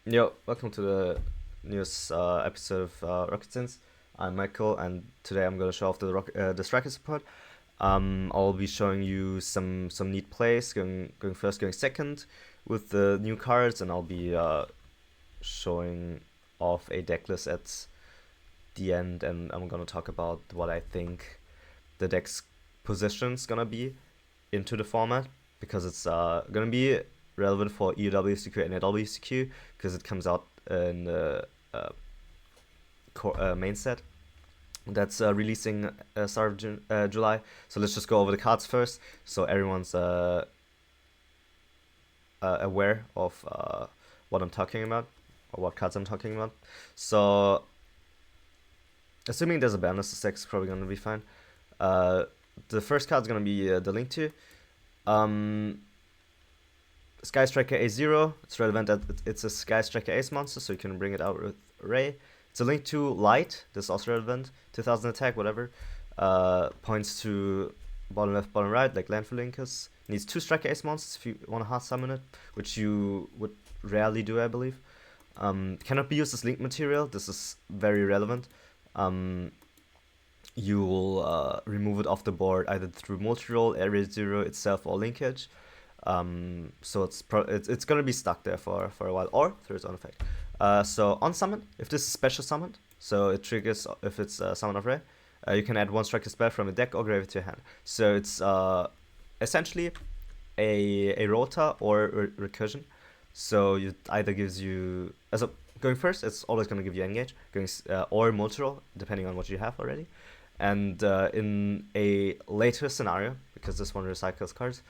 Yo, welcome to the newest episode of Rokket Science. I'm Michael, and today I'm gonna show off the striker support. I'll be showing you some neat plays, going first, going second, with the new cards, and I'll be showing off a deck list at the end, and I'm gonna talk about what I think the deck's position's gonna be into the format, because it's gonna be relevant for EUWCQ and NAWCQ, because it comes out in the main set that's releasing start of July. So let's just go over the cards first, so everyone's aware of what I'm talking about, or what cards I'm talking about. So assuming there's a balance, the deck's probably gonna be fine. The first card's gonna be the Link to. Sky Striker A0, it's relevant that it's a Sky Striker Ace monster, so you can bring it out with Raye. It's a Link to Light, this is also relevant, 2000 attack, whatever. Points to bottom left, bottom right, like Landfill Linkers. Needs 2 Striker Ace monsters if you want to hard summon it, which you would rarely do, I believe. Cannot be used as link material, this is very relevant. You will remove it off the board either through multi-roll, area 0 itself, or linkage. So it's gonna be stuck there for a while, or through its own effect. So on summon, if this is special summoned, so it triggers if it's summon of Raye, you can add 1 striker spell from a deck or grave it to your hand. So it's essentially a rota or recursion. So it either gives you, so going first, it's always gonna give you engage, going or multi-roll, depending on what you have already. And in a later scenario, because this one recycles cards,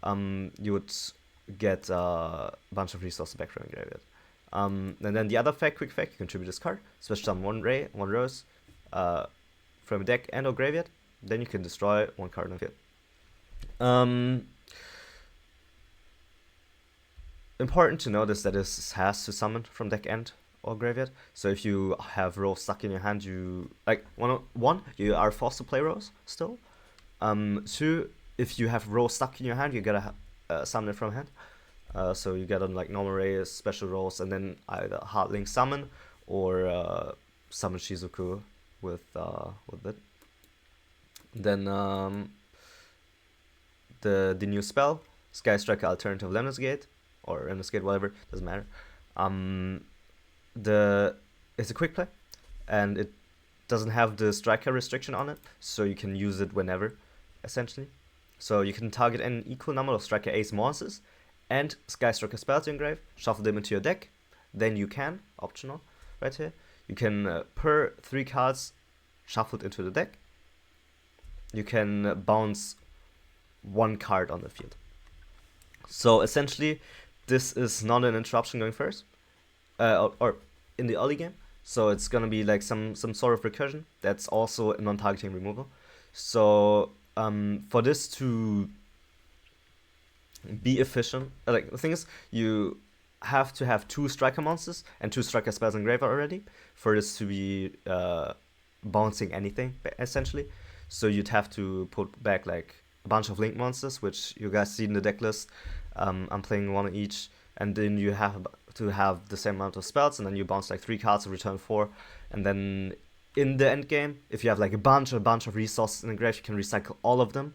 you would get a bunch of resources back from your graveyard. And then the other quick fact, you contribute this card, special summon 1 Raye, 1 Rose from a deck and or graveyard, then you can destroy 1 card on the field. Important to notice that this has to summon from deck end or graveyard. So if you have Rose stuck in your hand, you one, you are forced to play Rose still. 2, if you have Rose stuck in your hand, you gotta summon it from hand. So you get on like normal Raye, special Rose, and then either hard link summon or summon Shizuku with it. Then the new spell, Sky Striker Alternative Lemnis Gate, or Lemnis Gate, whatever, doesn't matter. It's a quick play, and it doesn't have the striker restriction on it, so you can use it whenever, essentially. So you can target an equal number of striker ace monsters and Sky Striker spells you engrave, shuffle them into your deck. Then you can, optional, right here, you can per 3 cards shuffled into the deck, you can bounce 1 card on the field. So essentially, this is not an interruption going first, or in the early game. So it's gonna be like some sort of recursion that's also a non-targeting removal. So for this to be efficient, like the thing is, you have to have 2 striker monsters and 2 striker spells in graveyard already for this to be bouncing anything, essentially. So you'd have to put back like a bunch of link monsters, which you guys see in the deck list. I'm playing 1 each, and then you have to have the same amount of spells, and then you bounce like 3 cards and return 4, and then in the end game, if you have like a bunch of resources in the grave, you can recycle all of them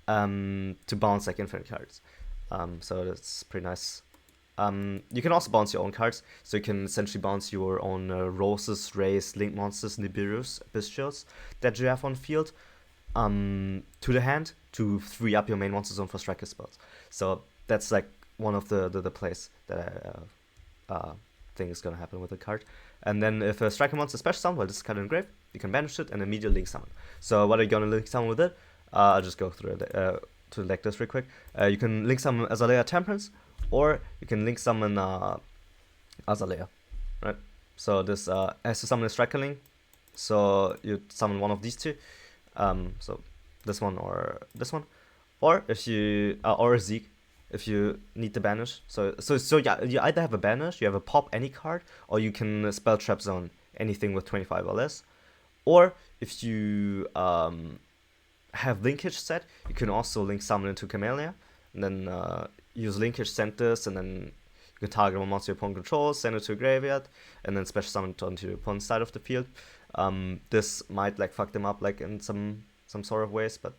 to bounce like infinite cards. So that's pretty nice. You can also bounce your own cards, so you can essentially bounce your own Roses, Rays, Link Monsters, Nibiru's, Bestials that you have on field to the hand to free up your main monster zone for striker spells. So that's like one of the plays that I think is gonna happen with the card. And then if a striker monster special summon, well, this is card in grave, you can banish it and immediately link summon. So what are you gonna link summon with it? I'll just go through it to the deck list real quick. You can link summon Azalea Temperance, or you can link summon Azalea, right? So this has to summon a striker link, so you summon one of these 2. So this one or this one, or if you or a Zeke, if you need to banish. So yeah, you either have a banish, you have a pop any card, or you can spell trap zone anything with 25 or less. Or if you have linkage set, you can also link summon into Camellia, and then use linkage, send this, and then You can target one monster your opponent controls, send it to a graveyard, and then special summon it onto the opponent's side of the field. This might like fuck them up like in some sort of ways, but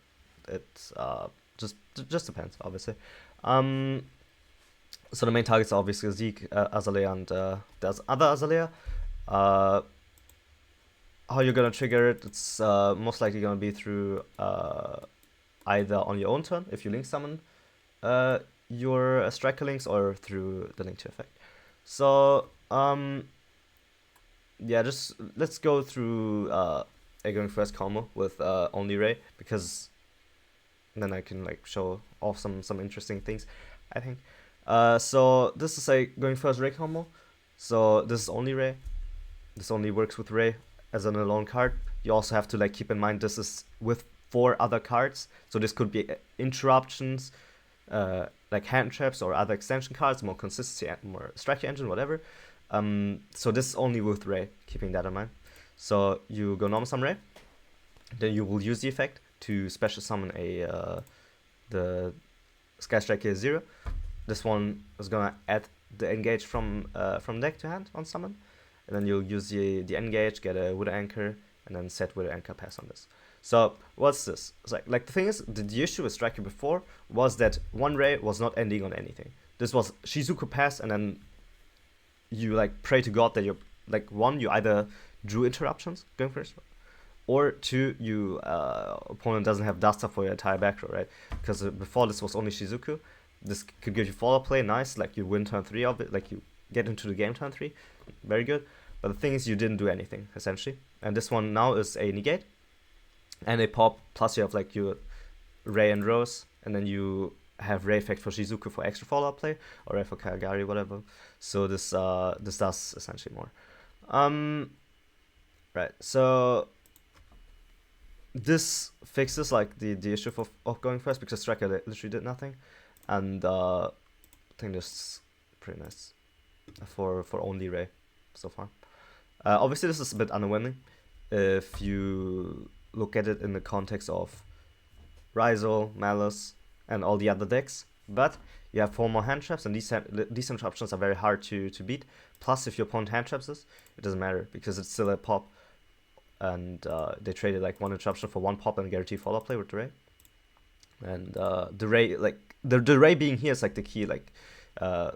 it just depends, obviously. So the main targets are obviously Zeke, Azalea, and there's other Azalea. How you're gonna trigger it? It's most likely gonna be through either on your own turn if you link summon your striker links, or through the link to effect. So yeah, just let's go through a going first combo with only Raye, because then I can like show off some interesting things, I think. So this is a going first Raye combo. So this is only Raye. This only works with Raye as an alone card. You also have to like keep in mind this is with 4 other cards. So this could be interruptions, like hand traps or other extension cards, more consistency, more striker engine, whatever. So this is only with Raye, keeping that in mind. So you go normal summon Raye, then you will use the effect to special summon the Sky Striker 0. This one is gonna add the engage from deck to hand on summon, and then you'll use the engage, get a Widow Anchor, and then set Widow Anchor pass on this. So what's this? It's like the thing is, the issue with Striker before was that one Raye was not ending on anything. This was Shizuku pass, and then you like pray to God that you're like, one, you either drew interruptions going first, or 2, you opponent doesn't have Duster for your entire back row, right? Because before this was only Shizuku. This could give you follow play, nice, like you win turn 3 of it, like you get into the game turn 3, very good. But the thing is, you didn't do anything essentially, and this one now is a negate and a pop, plus you have like your Raye and Rose, and then you have Raye effect for Shizuku for extra follow-up play, or Raye for Kagari, whatever. So this does essentially more. Right, so this fixes like the issue of going first, because Striker literally did nothing. And I think this is pretty nice for only Raye so far. Obviously, this is a bit underwhelming if you look at it in the context of Rizal, Malice, and all the other decks. But you have 4 more hand traps, and these interruptions are very hard to beat. Plus, if your opponent hand traps this, it doesn't matter, because it's still a pop. And they traded like 1 interruption for 1 pop and guarantee follow play with the Raye. And the Raye, like the Raye being here is like the key like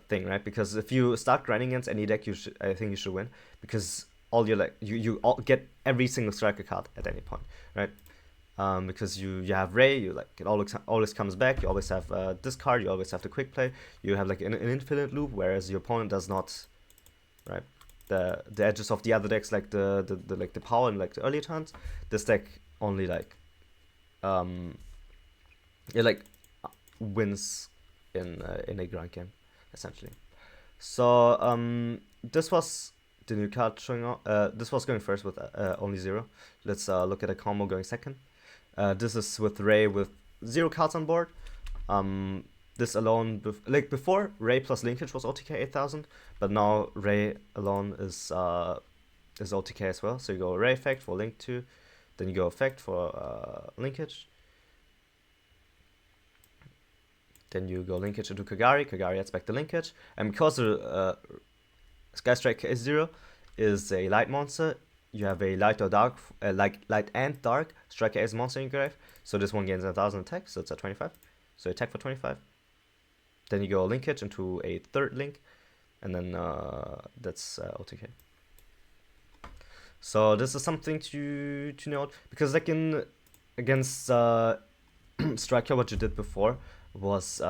thing, right? Because if you start grinding against any deck, I think you should win, because all your like you all get every single striker card at any point, right? Because you have Raye, you like it always comes back. You always have this card. You always have the quick play. You have like an infinite loop, whereas your opponent does not, right? The edges of the other decks, like the power and like the earlier turns, this deck only like it like wins in a grind game essentially. So this was the new card showing up. This was going first with only 0. Let's look at a combo going second. This is with Raye with 0 cards on board. This alone, like before, Raye plus linkage was OTK 8000, but now Raye alone is OTK as well. So you go Raye effect for link 2, then you go effect for linkage. Then you go linkage into Kagari. Kagari adds back the linkage, and because the Sky Striker S0 is a light monster, you have a light or dark, like light and dark Striker S monster in your grave. So this one gains 1000 attack, so it's at 25. So attack for 25. Then you go linkage into a 3rd link, and then that's OTK. So this is something to note, because like against Striker, what you did before was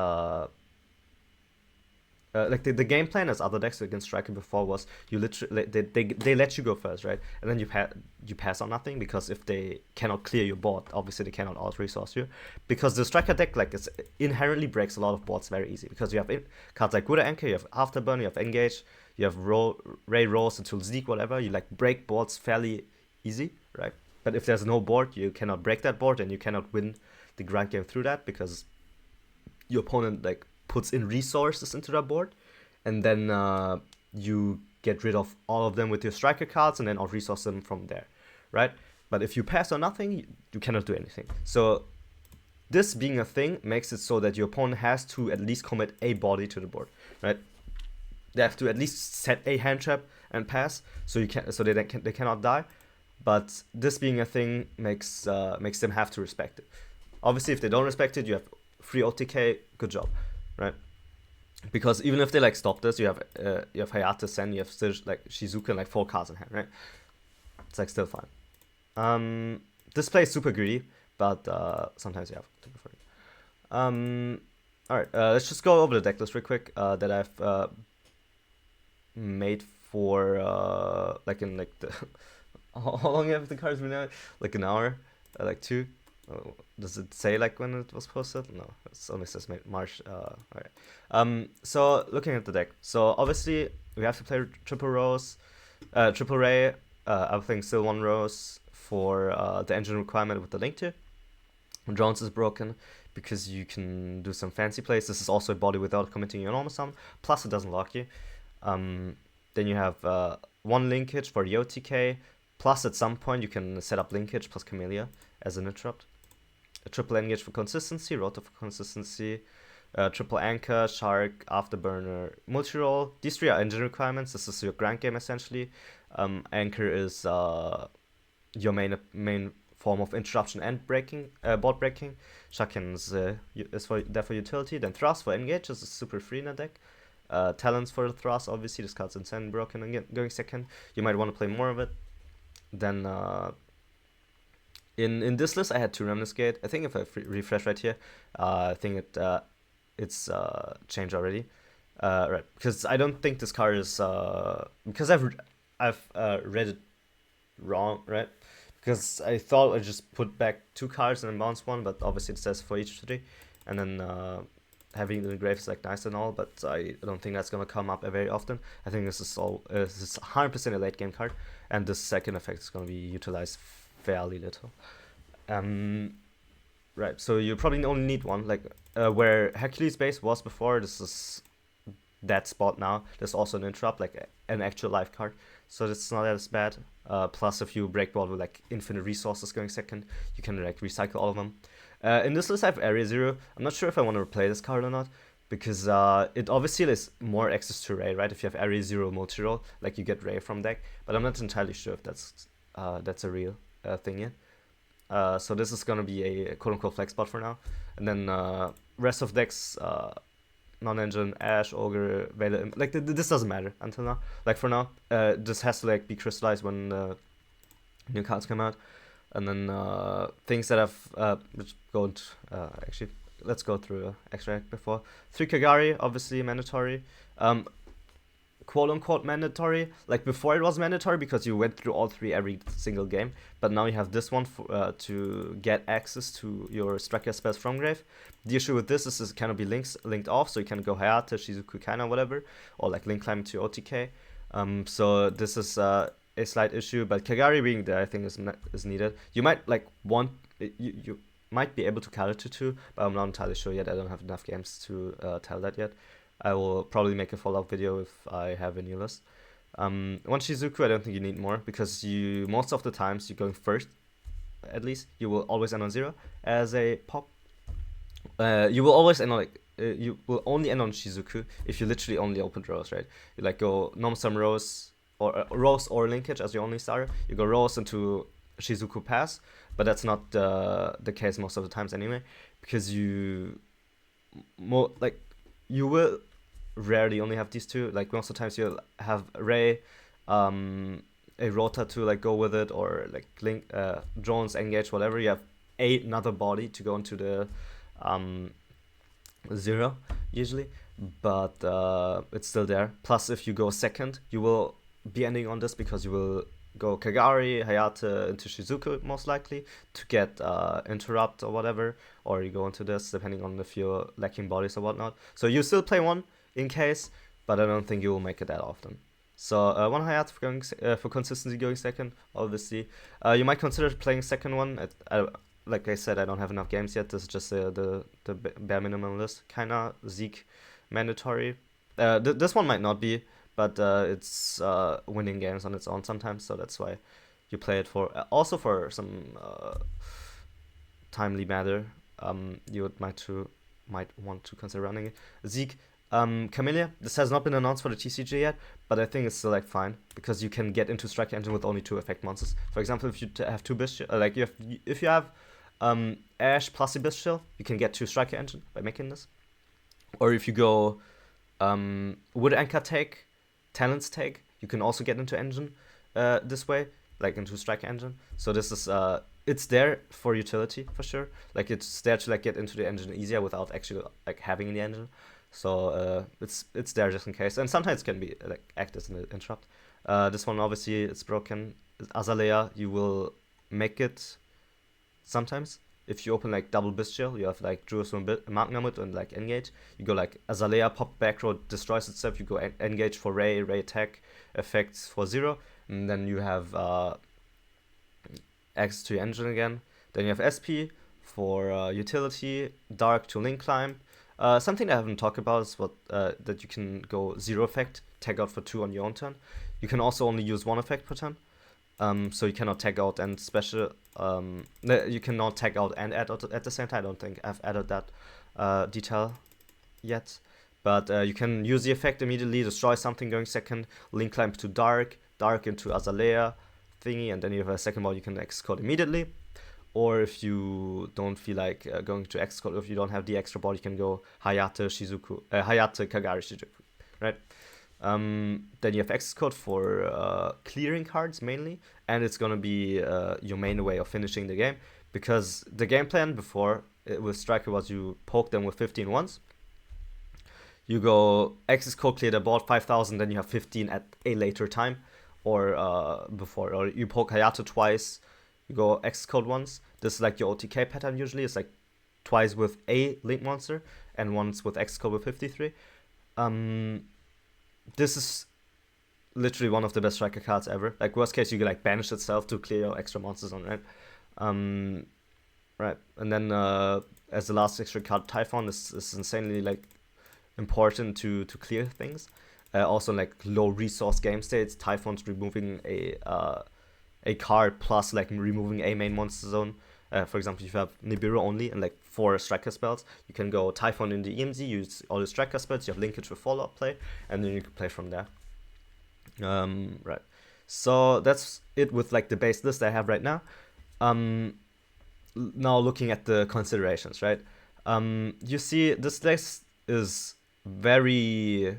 like the game plan as other decks against Striker before was you literally they let you go first, right? And then you pass on nothing, because if they cannot clear your board, obviously they cannot out resource you, because the Striker deck like it's inherently breaks a lot of boards very easy, because you have cards like Widow Anchor, you have Afterburn, you have Engage, you have Raye Rose until Zeke, whatever. You like break boards fairly easy, right? But if there's no board, you cannot break that board, and you cannot win the grind game through that, because your opponent like puts in resources into that board, and then you get rid of all of them with your striker cards, and then out resource them from there, right? But if you pass on nothing, you cannot do anything. So this being a thing makes it so that your opponent has to at least commit a body to the board, right? they have to at least set a hand trap and pass, so they cannot die. But this being a thing makes them have to respect it. Obviously, if they don't respect it, you have free OTK. Good job, right? Because even if they like stop this, you have Hayate Sen, you have still like Shizuka and like 4 cards in hand, right? It's like still fine. This play is super greedy, but sometimes you have to prefer it. Alright, let's just go over the deck list real quick that I've made for like in like the how long have the cards been out? Like an hour, like 2. Oh, does it say like when it was posted? No, it only says March. Alright. So looking at the deck, so obviously we have to play triple Raye. I think still 1 rose for the engine requirement with the link to. Drones is broken because you can do some fancy plays. This is also a body without committing your normal summon. Plus it doesn't lock you. Then you have 1 linkage for the OTK. Plus at some point you can set up linkage plus Camellia as an interrupt. A triple engage for consistency, rotor for consistency, triple anchor, shark, afterburner, multi-roll. These 3 are engine requirements. This is your grand game essentially. Anchor is your main form of interruption and breaking, board breaking. Shaken is there for utility. Then thrust for engage. This is super free in the deck. Talents for the thrust. Obviously this card's insane broken and going second. You might want to play more of it. Then in this list I had 2 Lemnis Gate. I think if I refresh right here, I think it's changed already. Right, because I don't think this card is because I've read it wrong, right? Because I thought I just put back 2 cards and then bounce 1, but obviously it says for each 3, and then having it in the grave is like nice and all, but I don't think that's gonna come up very often. I think this is 100% a late game card, and this second effect is gonna be utilized fairly little. Right, so you probably only need 1, like where Hercules base was before. This is that spot now. There's also an interrupt, like an actual life card, so it's not as bad. Plus if you break board with like infinite resources going second, you can like recycle all of them. In this list I have Area 0. I'm not sure if I want to replay this card or not, because it obviously is more access to Raye, right? If you have Area 0 multi-roll, like you get Raye from deck, but I'm not entirely sure if that's a real thing yet. So this is gonna be a quote-unquote flex spot for now, and then rest of decks, non-engine, Ash, Ogre, Vader, like this doesn't matter until now. Like for now, this has to like be crystallized when new cards come out, and then things that I've actually let's go through extract before. 3 Kagari, obviously mandatory. Quote-unquote mandatory. Like before it was mandatory because you went through all 3 every single game, but now you have this one for, to get access to your striker spells from grave. The issue with this is it cannot be linked off, so you can go Hayate, Shizuku, Kana, whatever, or like link climb to OTK. So this is a slight issue, but Kagari being there I think is needed. You might like you might be able to counter to 2, but I'm not entirely sure yet. I don't have enough games to tell that yet. I will probably make a follow-up video if I have a new list. 1 Shizuku, I don't think you need more, because most of the times you're going first, at least, you will always end on 0 as a pop. You will always end on like, you will only end on Shizuku if you literally only open rows, right? You like go normal sum rows, or rows or linkage as your only starter. You go rows into Shizuku pass, but that's not the case most of the times anyway, because you will rarely only have these 2. Like most of the times you'll have Raye, a Rota to like go with it, or like link drones, engage, whatever. You have another body to go into the 0 usually, but it's still there. Plus if you go second, you will be ending on this because you will go Kagari, Hayate into Shizuku most likely to get interrupt or whatever, or you go into this depending on if you're lacking bodies or whatnot. So you still play 1 in case, but I don't think you will make it that often. So 1 Hayate for consistency going second, obviously. You might consider playing second one. Like I said, I don't have enough games yet. This is just the bare minimum list. Kinda Zeke mandatory. This one might not be, but it's winning games on its own sometimes, so that's why you play it for. Also for some timely matter, you might want to consider running it. Zeke, Camellia, this has not been announced for the TCG yet, but I think it's still like fine because you can get into Striker Engine with only 2 effect monsters. For example, if you have 2 Bestial, like if you have Ash plus a Bestial, you can get 2 Striker Engine by making this. Or if you go Wood Anchor take, Talents take, you can also get into Engine this way, like into Striker Engine. So this is it's there for utility for sure. Like it's there to like get into the engine easier without actually like having the engine. So it's there just in case, and sometimes it can be like act as an interrupt. This one obviously it's broken. Azalea, you will make it sometimes. If you open like double Bestial, you have like Jerusalem Magnamut and like engage. You go like Azalea, pop back row, destroys itself. You go engage for Raye attack, effects for 0, and then you have access to your engine again. Then you have SP for utility, Dark to link climb. Something I haven't talked about is what that you can go 0 effect, tag out for 2 on your own turn. You can also only use 1 effect per turn. So you cannot tag out and special. You cannot tag out and add at the same time. I don't think I've added that detail yet. But you can use the effect immediately, destroy something going second, link climb to Dark, Dark into Azalea thingy, and then you have a second ball you can X-code immediately. Or if you don't feel like going to X-code, if you don't have the extra ball, you can go Hayate Kagari Shizuku, right? Then you have X-code for clearing cards mainly, and it's gonna be your main way of finishing the game, because the game plan before with Striker was you poke them with 15 once. You go X-code, clear the board 5,000, then you have 15 at a later time, or before, or you poke Hayato twice. You go X-code once. This is like your OTK pattern usually. It's like twice with a link monster and once with X-code with 53. This is literally one of the best striker cards ever. Like worst case, you can like banish itself to clear your extra monsters on it. Right, and then as the last extra card, Typhon is insanely like important to clear things. Also like low resource game states, Typhon's removing a card plus like removing a main monster zone. For example, if you have Nibiru only and like 4 striker spells, you can go Typhon in the EMZ, use all the striker spells, you have linkage with follow-up play, and then you can play from there. Right. So that's it with like the base list I have right now. Now looking at the considerations, right? You see this list is very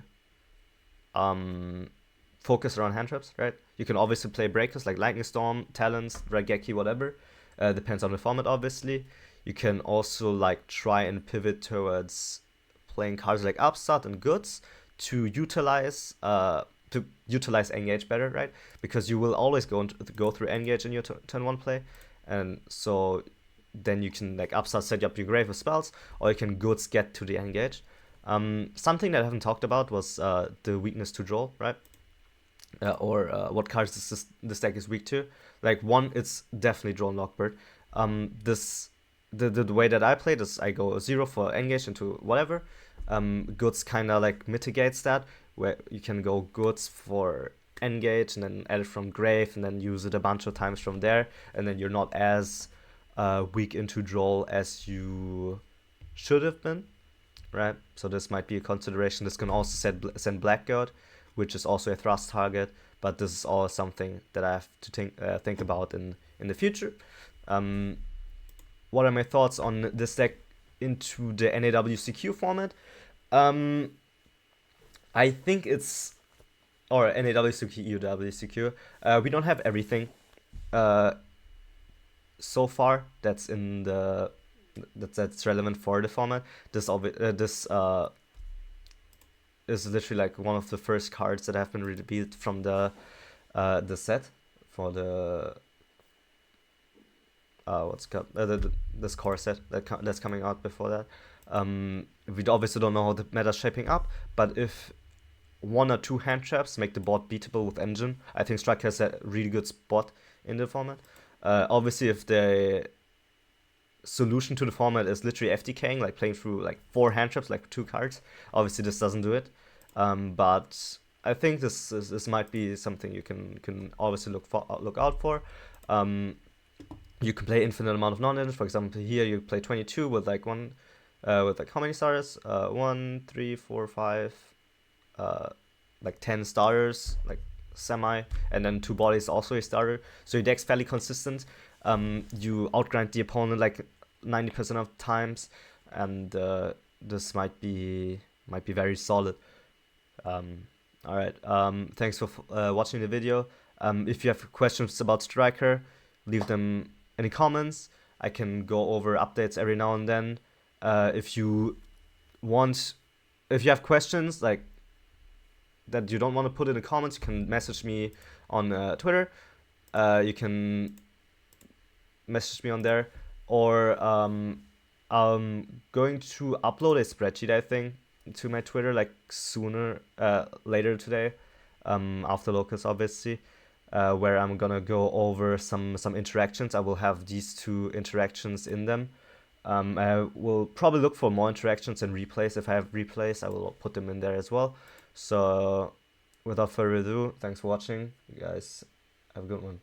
focused around hand traps, right? You can obviously play breakers like Lightning Storm, Talons, Raigeki, whatever. Depends on the format, obviously. You can also like try and pivot towards playing cards like Upstart and Goods to utilize Engage better, right? Because you will always go through Engage in your turn 1 play, and so then you can like Upstart set up your grave with spells, or you can Goods get to the Engage. Something that I haven't talked about was the weakness to draw, right? Or what cards this deck is weak to. Like one, it's definitely Draw and Lockbird. The way that I play this, I go 0 for Engage into whatever. Goods kind of like mitigates that, where you can go Goods for Engage and then add it from Grave and then use it a bunch of times from there, and then you're not as weak into Draw as you should have been, right? So this might be a consideration. This can also send Blackguard, which is also a thrust target, but this is all something that I have to think about in the future. What are my thoughts on this deck into the NAWCQ format? I think it's, or NAWCQ, EUWCQ. We don't have everything so far that's relevant for the format. This is literally like one of the first cards that have been revealed from the set for the this core set that's coming out before that. We obviously don't know how the meta's shaping up, but if 1 or 2 hand traps make the board beatable with Engine, I think Strike has a really good spot in the format. Obviously, if the solution to the format is literally FTKing, like playing through like 4 hand traps, like 2 cards, obviously this doesn't do it. But I think this might be something you can obviously look out for. You can play infinite amount of non-engines. For example, here you play 22 with like 1 with like how many starters? 1, 3, 4, 5, like 10 starters, like semi, and then 2 bodies also a starter. So your deck's fairly consistent. You outgrind the opponent like 90% of times, and this might be very solid. All right. Thanks for watching the video. If you have questions about Striker, leave them in the comments. I can go over updates every now and then. If you have questions like that you don't want to put in the comments, you can message me on Twitter. You can message me on there, or I'm going to upload a spreadsheet, I think, to my Twitter like later today, after Locus obviously, where I'm gonna go over some interactions. I will have these 2 interactions in them. I will probably look for more interactions and replays. If I have replays, I will put them in there as well. So without further ado, thanks for watching. You guys have a good one.